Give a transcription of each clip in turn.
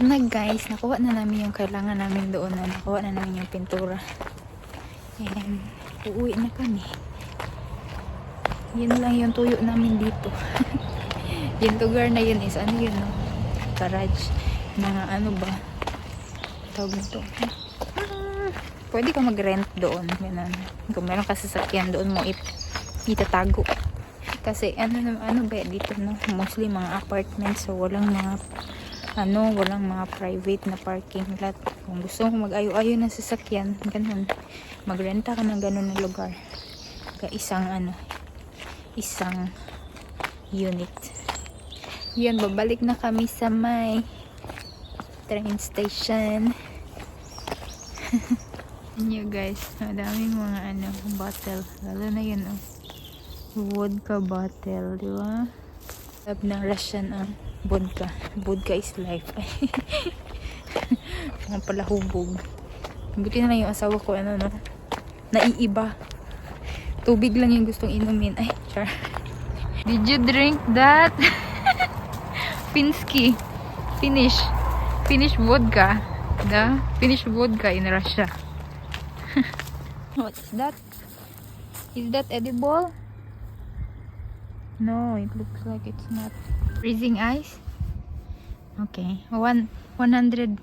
Na guys, nakuha na namin yung kailangan namin doon na nakuha na namin yung pintura. And uuwi na kami. Yun lang yung tuyo namin dito. Yung lugar na yun is ano yun, no? Garage na ano ba tawag nito. Pwede ka mag-rent doon, ganun. Kung meron ka sasakyan doon mo itatago. Kasi ano ba dito, no? Mostly mga apartments, so walang mga private na parking lot. Kung gusto mo mag-ayo-ayo ng sasakyan, ganun, magrenta ka ng ganun na lugar. Isang unit. Yun, babalik na kami sa may train station. Nyo guys, madaming mga bottle, lalo na yun vodka bottle, di ba? Love ng Russian ang vodka is life. Mga palahubog. Buti na lang yung asawa ko naiiba, tubig lang yung gustong inumin. Ay, char. Did you drink that? Finnish vodka. The Finnish vodka in Russia. What's that? Is that edible? No, it looks like it's not. Freezing ice? Okay. 100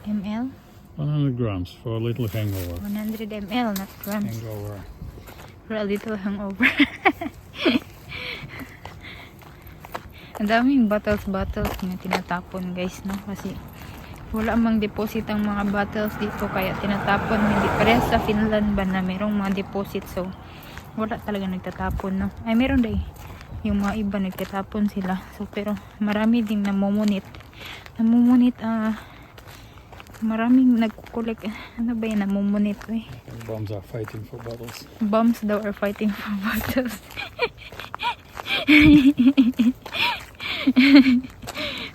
ml? 100 grams for a little hangover. 100 ml, not grams. Hangover. For a little hangover. Ang daming bottles na tinatapon guys, no? Kasi wala mang deposit ang mga bottles dito, kaya tinatapon. Hindi parehas sa Finland ba na merong mga deposit, so wala talaga nagtatapon, no? Ay, meron day yung mga iba nagtatapon sila, so pero marami ding namumunit, maraming nagkukulik. Ano ba yan, namumunit Bombs are fighting for bottles. Bombs daw are fighting for bottles.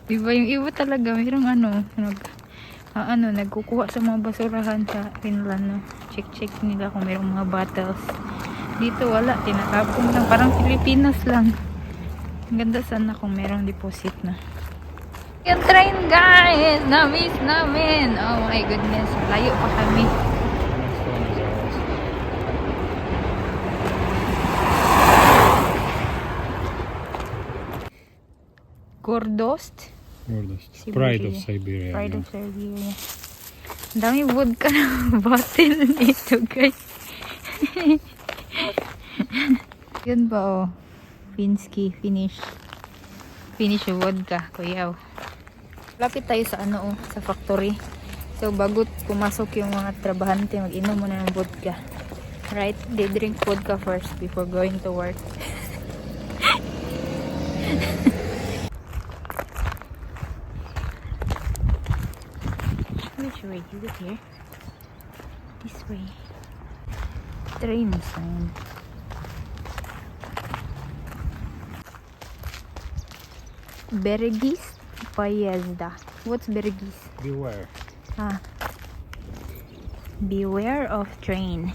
Diba yung iba talaga mayroong nagkukuha sa mga basurahan sa Finland, no? Check nila kung mayroong mga bottles. Dito wala, tinatapon lang, parang Pilipinas lang. Ang ganda sana kung mayroong deposit na. Yung train guys, na-miss namin. Oh my goodness, layo pa kami. Gordost? Pride of Siberia. Pride of Siberia. Ang dami vodka na bottle dito guys. Yun ba Finnish vodka, kuyaw. Lapit tayo sa sa factory. So bago pumasok yung mga trabahante, mag-inom muna ng vodka. Right? They drink vodka first before going to work. Which way? Is it here? This way. Train sign. Bergis Поезда. What's Bergis? Beware. Beware of train.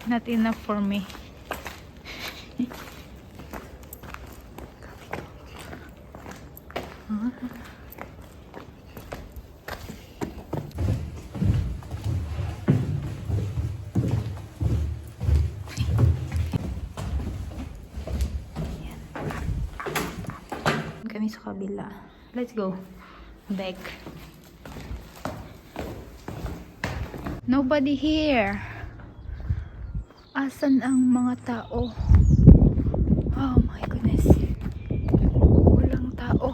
Not enough for me. Kami sa kabila. Let's go back. Nobody here. Asan ang mga tao? Oh my goodness. Walang tao.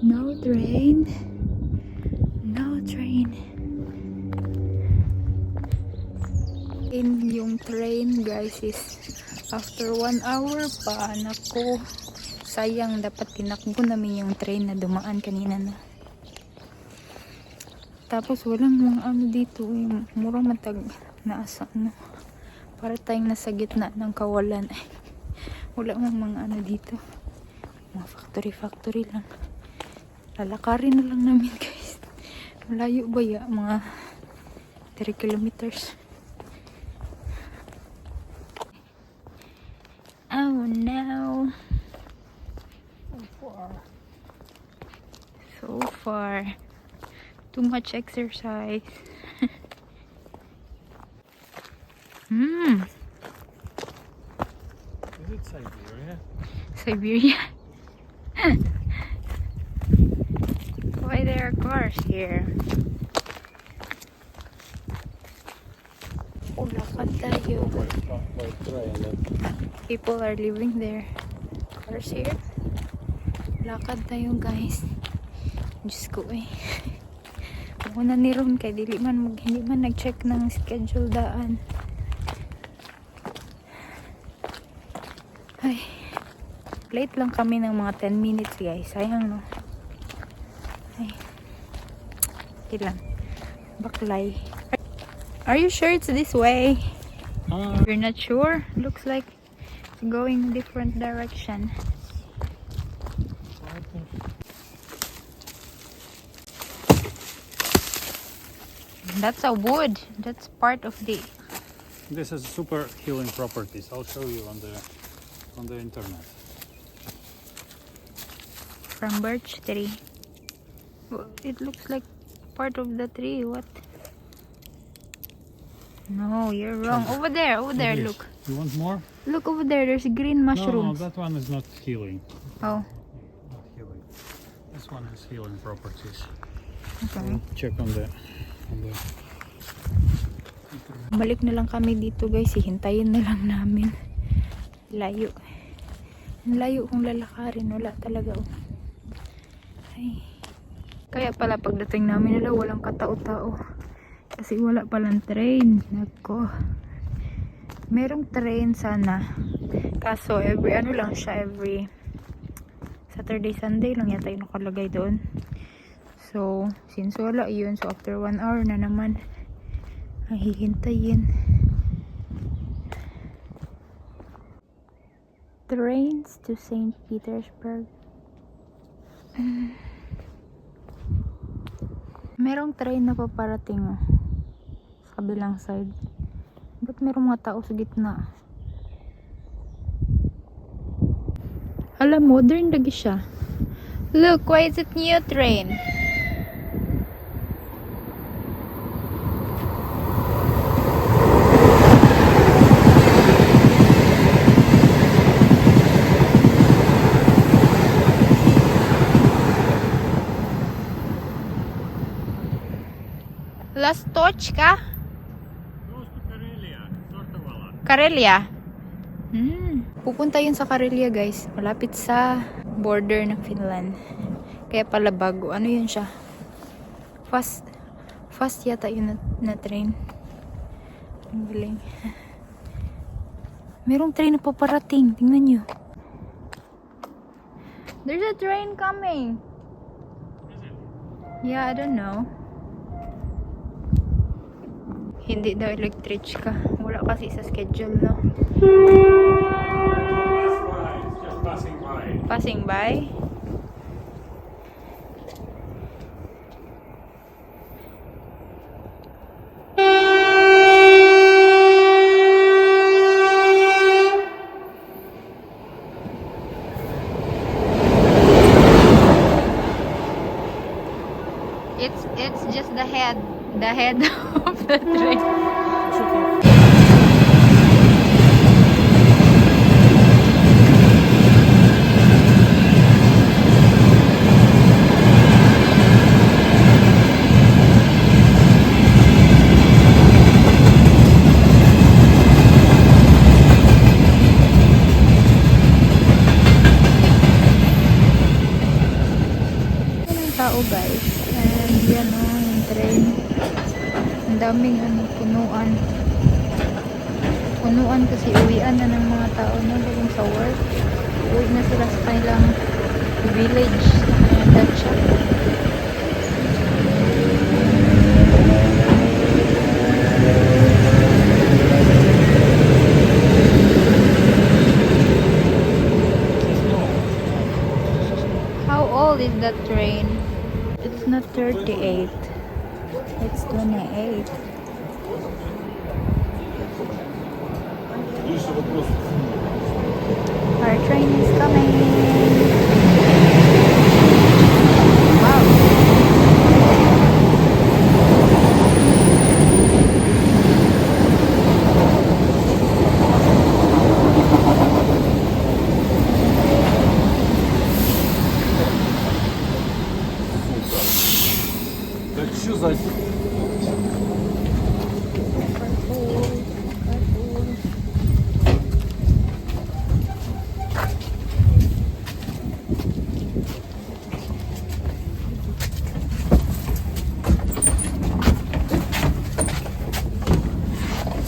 No train. No train. Yung train guys is after 1 hour pa. Nako, sayang, dapat tinakbo namin yung train na dumaan kanina na. Tapos walang mga dito, murang matag naasa para tayong nasa gitna ng kawalan. Wala mga dito. Mga factory lang. Lalakarin na lang namin guys. Malayo ba ya? Mga 3 kilometers. Oh no. So far. Too much exercise. Is it Siberia? Siberia. Why there are cars here? Lakad tayo. By train. People are living there. Cars here. Lakad tayo guys. Diyos ko eh. Una ni Ron kay hindi man nag-check ng schedule daan. Ay. Late lang kami ng mga 10 minutes guys. Sayang no. Ay. Okay lang. Baklay. Are you sure it's this way? You're not sure? Looks like it's going different direction. That's a wood. That's part of the. This is super healing properties. I'll show you on the internet. From birch tree. Well, it looks like part of the tree. What? No, you're wrong. Over there, It is. look. You want more? Look over there, there's green No, mushrooms. that one is not healing. Oh, Not healing. This one has healing properties. okay. Check on the. Balik na lang kami dito guys. Hihintayin na lang namin. Layo. Ang layo kung lalakarin. Wala talaga. Oh. Ay. Kaya pala pagdating namin nila walang katao-tao. Kasi wala palang train. Nako. Merong train sana. Kaso every ano lang siya. Every Saturday, Sunday lang yata yung nakalagay doon. So, since wala yun, so after 1 hour na naman ang hihintayin. Trains to St. Petersburg. Merong train na paparating oh, sa kabilang side. Ba't merong mga tao sa gitna? Hala, modern lagi siya. Look, why is it new train? Lastochka? Goes to Karelia, Sortovala. Karelia? Pupunta yun sa Karelia guys. Malapit sa border ng Finland. Kaya pala bago. Ano yun siya? Fast yata yun na train. Ang galing. Merong train na paparating. Tingnan nyo. There's a train coming. Yeah, I don't know. Hindi daw electric ka. Wala kasi sa schedule, no? That's right, it's just passing by. Passing by. It's just the head of the train. Tao guys, and yan o yung train, ang daming punuan kasi uwian na ng mga tao na galing sa work, uwi na sila sa kanilang village, sa kanilang dacha. old is that train? It's not 38. It's 28. Our train is coming. Wow. Так що за...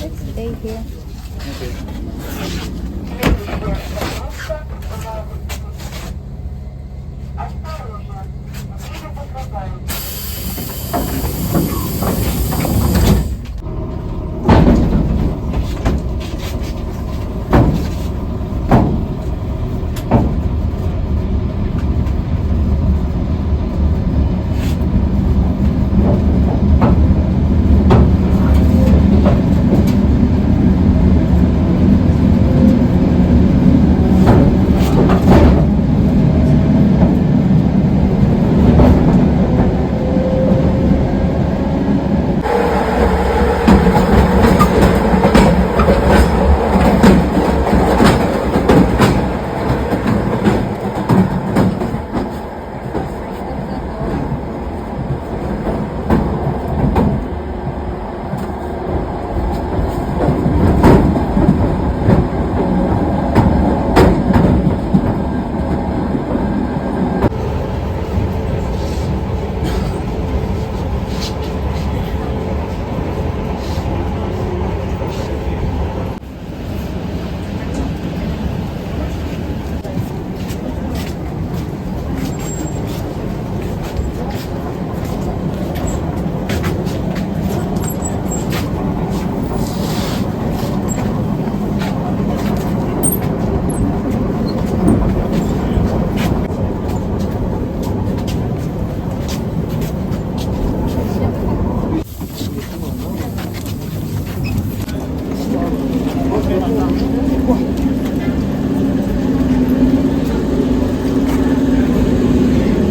Let's stay here.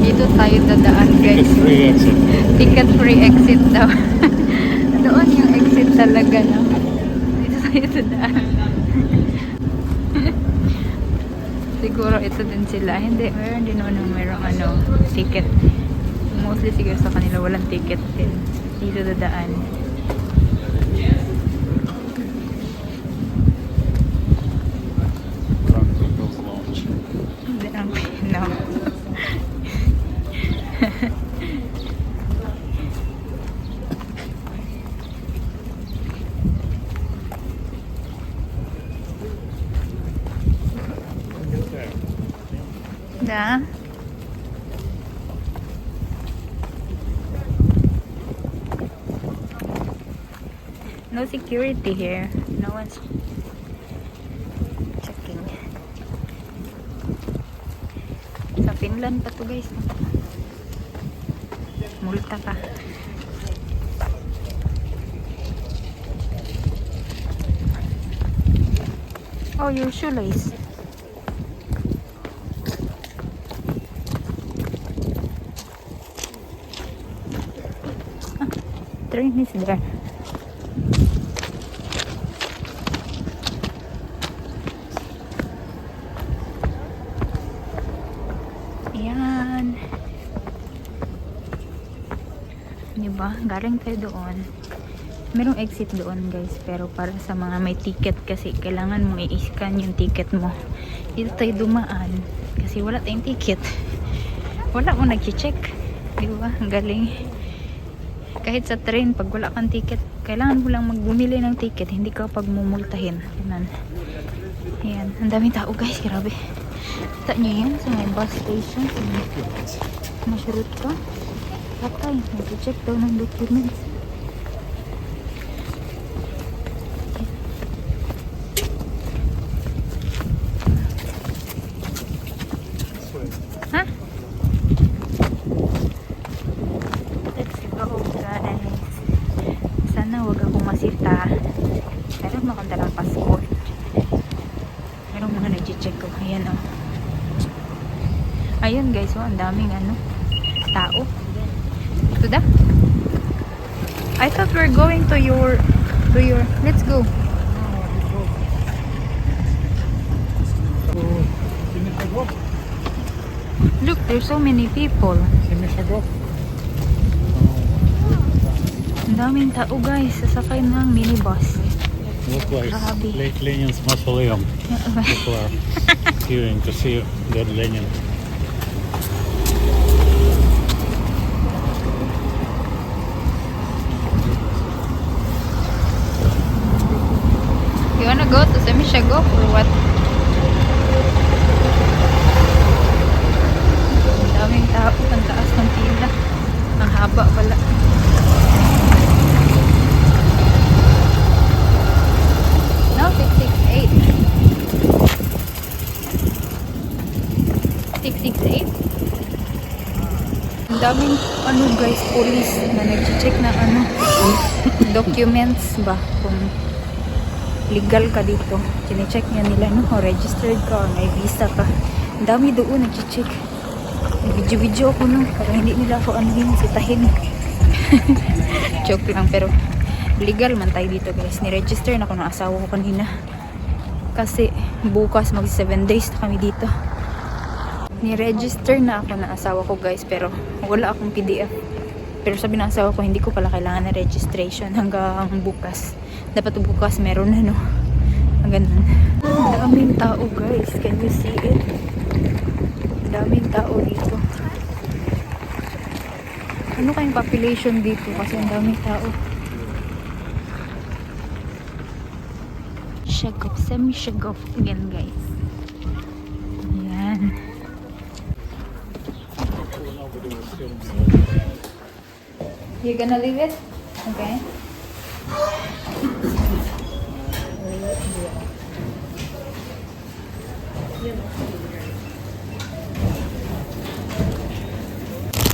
Dito tayo dadaan, guys. Free exit. Ticket free exit daw. Doon yung exit talaga, no? Dito tayo dadaan. Siguro ito din sila. Hindi, meron din naman merong ticket. Mostly siguro sa kanila walang ticket din. Dito dadaan. Drunk people's lounge. Hindi ang no. Da. No security here. No one's checking. Sa Finland pa to, guys. Multa ka. Oh, your shoelace. Train is there. Ayan. Diba? Galing tayo doon. Merong exit doon, guys. Pero para sa mga may ticket kasi kailangan mo i-scan yung ticket mo. Dito tayo dumaan. Kasi wala tayong ticket. Wala mo nag-check. Diba? Ang galing. Kahit sa train, pag wala kang ticket, kailangan mo lang magbumili ng ticket, hindi ka pagmumultahin. Yan. Ayan. Ang daming tao, guys. Grabe. Kita nyo yan sa may bus station. Masyurot ka. Patay. Nag-check daw ng documents. Ha? Ayun guys, oh, ang daming ano, tao. To the? I thought we're going to your, let's go. Look, there's so many people. Ang daming tao guys, sasakay ng minibus. Look like Grabe. Lenin's mausoleum. People are queuing to see dead Lenin. You wanna go to Semishagok or what? Ang daming tao, ang taas ng pila. Ang haba pala. No, 668. 668. Ang daming ano guys, police na nag-check na ano documents ba kung legal ka dito. Chine-check niya nila no, registered ka or may visa ka. Ang dami doon nag-check. Video-video ako no, para hindi nila ako anuhin, sitahin. Joke lang, pero legal man tayo dito guys. Ni-register na ako ng asawa ko kanina. Kasi bukas mag 7 days na kami dito. Ni-register na ako ng asawa ko guys, pero wala akong PDF. Pero sabi ng asawa ko, hindi ko pala kailangan ng registration hanggang bukas. Dapat bukas meron na no. Ang ganun. Daming tao guys. Can you see it? Daming tao dito. Ano kayong population dito? Kasi ang daming tao. Shagop. Semi-shagop again guys. Ayan. You gonna leave it? Okay.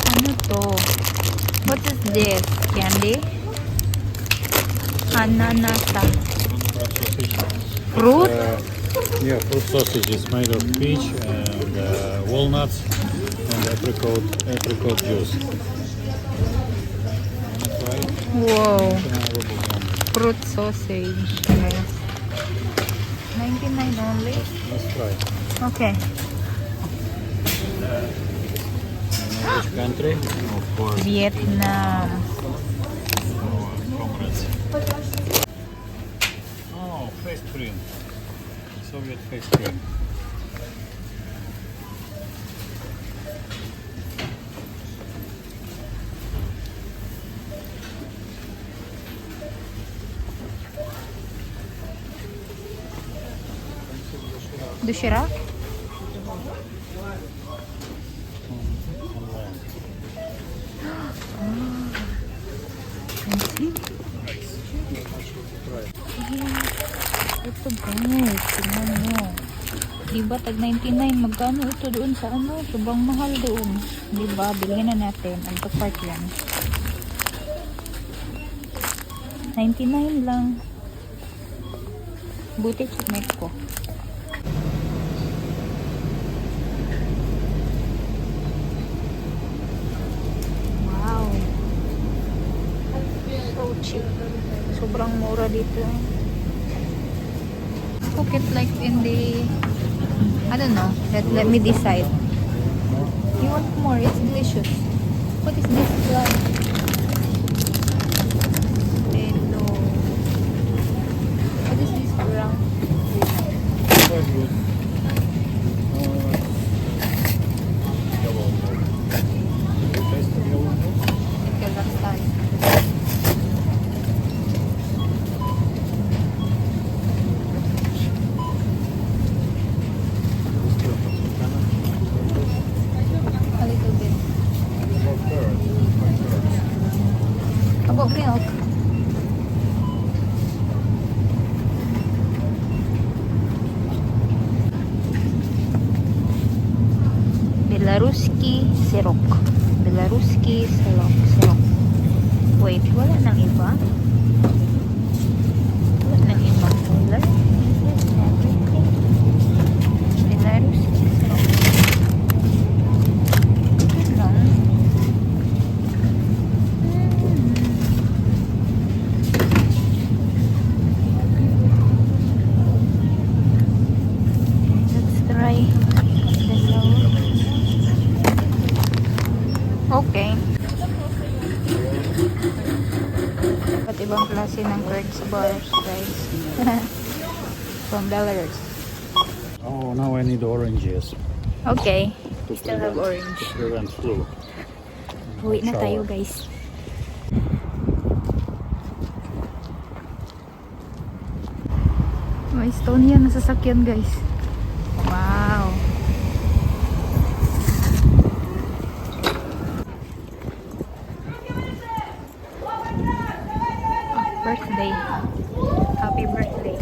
Ano to? What is this? Candy? Ananasa. Fruit? Yeah, fruit sausage is made of peach and walnuts and apricot juice. Wow. Fruit sausage. Guys. 99 only? Let's try. Okay. Which country? Of course. Vietnam. Comrades. Oh, face cream. Soviet face cream. Doshirak? Ito guys, tingnan nyo. Diba tag 99, magkano ito doon sa ano? Sobrang mahal doon. Diba, bilhin na natin. Ang part yan. 99 lang. Buti check ko. Wow. So cheap. Sobrang mura dito. Cook it like in the, I don't know, let me decide. You want more? It's delicious. What is this one? Hello. What is this brown? Quite good. Yellow milk. You taste the yellow milk? Kazakhstan. A little bit. About milk. Belaruski sirok. Belaruski sirok. Wait, wala nang iba? Wala nang ibang color? Belaruski sirok. Okay. At ibang klase ng curds bars, guys. From Belarus. Oh, now I need oranges Okay. to Still have orange. prevent flu. Uwi na Shower. tayo, guys. May stone yan na sasakyan, guys. Wow. Birthday. Happy birthday.